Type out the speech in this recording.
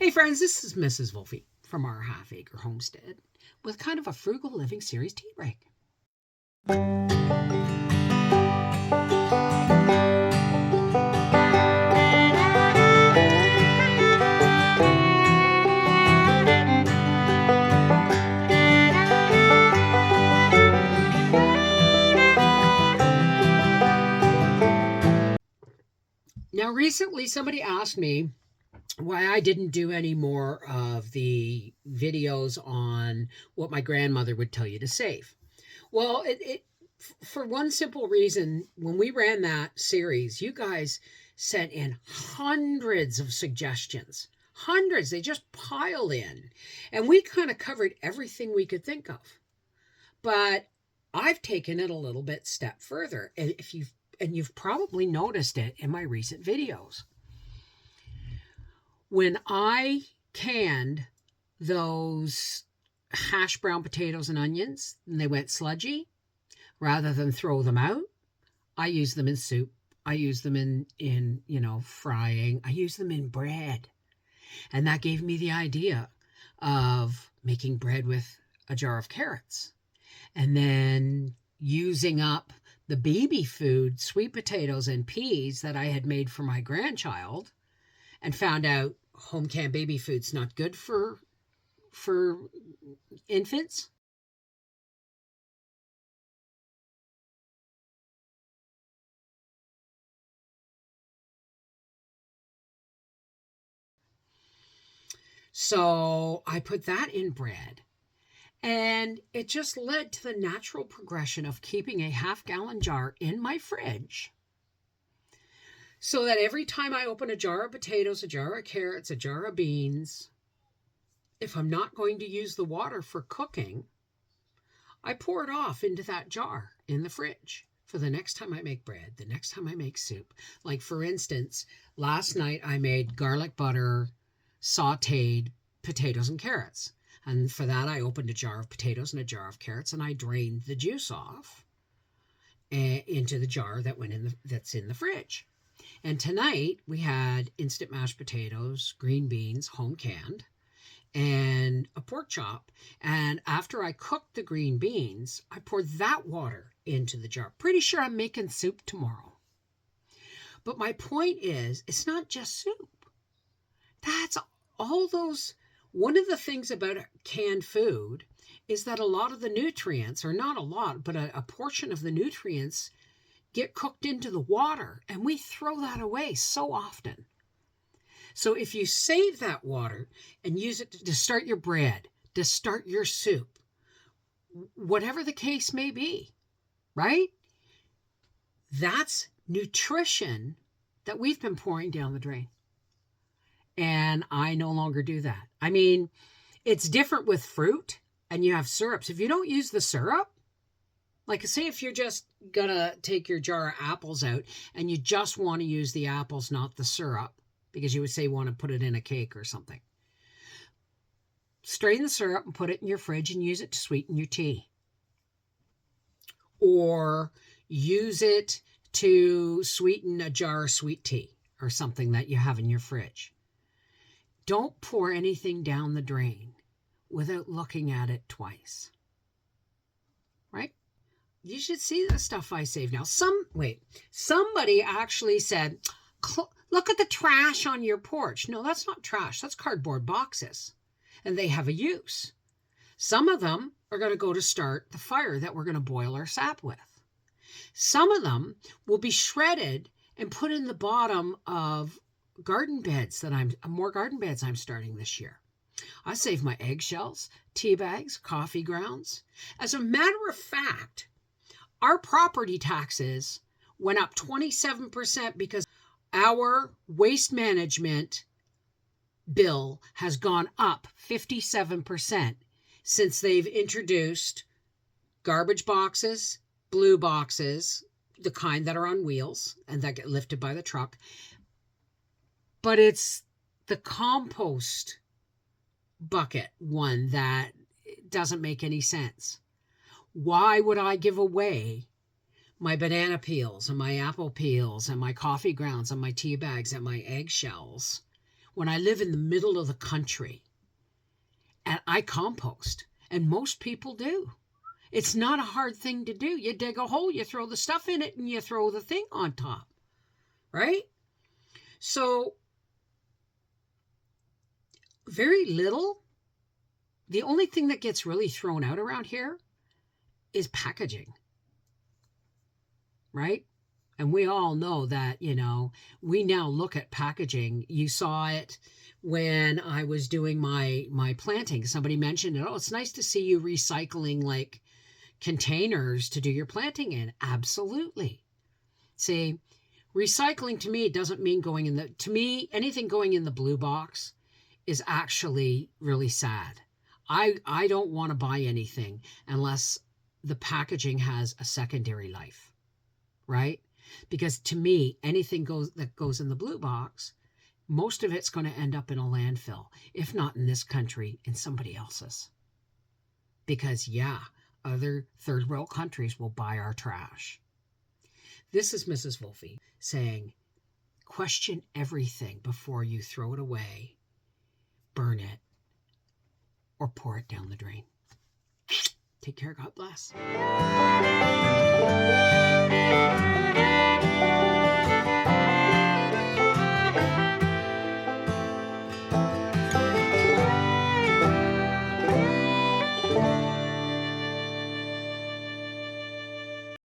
Hey friends, this is Mrs. Wolfie from our half-acre homestead with kind of a frugal living series tea break. Now recently somebody asked me why I didn't do any more of the videos on what my grandmother would tell you to save. Well, for one simple reason, when we ran that series, you guys sent in hundreds of suggestions. Hundreds, they just piled in. And we kind of covered everything we could think of. But I've taken it a little bit step further. And you've probably noticed it in my recent videos. When I canned those hash brown potatoes and onions and they went sludgy, rather than throw them out, I use them in soup. I use them in frying. I use them in bread. And that gave me the idea of making bread with a jar of carrots and then using up the baby food, sweet potatoes and peas that I had made for my grandchild, and found out home canned baby food's not good for infants. So I put that in bread, and it just led to the natural progression of keeping a half-gallon jar in my fridge so that every time I open a jar of potatoes, a jar of carrots, a jar of beans, if I'm not going to use the water for cooking, I pour it off into that jar in the fridge for the next time I make bread, the next time I make soup. Like, for instance, last night I made garlic butter sauteed potatoes and carrots. And for that, I opened a jar of potatoes and a jar of carrots, and I drained the juice off into the jar that's in the fridge. And tonight we had instant mashed potatoes, green beans, home canned, and a pork chop. And after I cooked the green beans, I poured that water into the jar. Pretty sure I'm making soup tomorrow. But my point is, it's not just soup. That's all those. One of the things about canned food is that a lot of the nutrients, or not a lot, but a portion of the nutrients get cooked into the water, and we throw that away so often. So if you save that water and use it to start your bread, to start your soup, whatever the case may be, right? That's nutrition that we've been pouring down the drain. And I no longer do that. I mean, it's different with fruit and you have syrups. If you don't use the syrup, like say if you're just going to take your jar of apples out and you just want to use the apples, not the syrup, because you would say you want to put it in a cake or something. Strain the syrup and put it in your fridge and use it to sweeten your tea. Or use it to sweeten a jar of sweet tea or something that you have in your fridge. Don't pour anything down the drain without looking at it twice. Right? You should see the stuff I save now. Somebody actually said, look at the trash on your porch. No, that's not trash. That's cardboard boxes. And they have a use. Some of them are going to go to start the fire that we're going to boil our sap with. Some of them will be shredded and put in the bottom of garden beds more garden beds I'm starting this year. I save my eggshells, tea bags, coffee grounds. As a matter of fact, our property taxes went up 27% because our waste management bill has gone up 57% since they've introduced garbage boxes, blue boxes, the kind that are on wheels and that get lifted by the truck. But it's the compost bucket one that doesn't make any sense. Why would I give away my banana peels and my apple peels and my coffee grounds and my tea bags and my eggshells when I live in the middle of the country and I compost, and most people do. It's not a hard thing to do. You dig a hole, you throw the stuff in it, and you throw the thing on top, right? So very little. The only thing that gets really thrown out around here is packaging, right? And we all know that, we now look at packaging. You saw it when I was doing my planting. Somebody mentioned it. Oh, it's nice to see you recycling like containers to do your planting in. Absolutely. See, recycling to me doesn't mean to me, anything going in the blue box is actually really sad. I don't want to buy anything unless the packaging has a secondary life, right? Because to me, anything that goes in the blue box, most of it's going to end up in a landfill, if not in this country, in somebody else's. Because other third world countries will buy our trash. This is Mrs. Wolfe saying, question everything before you throw it away, burn it, or pour it down the drain. Take care. God bless.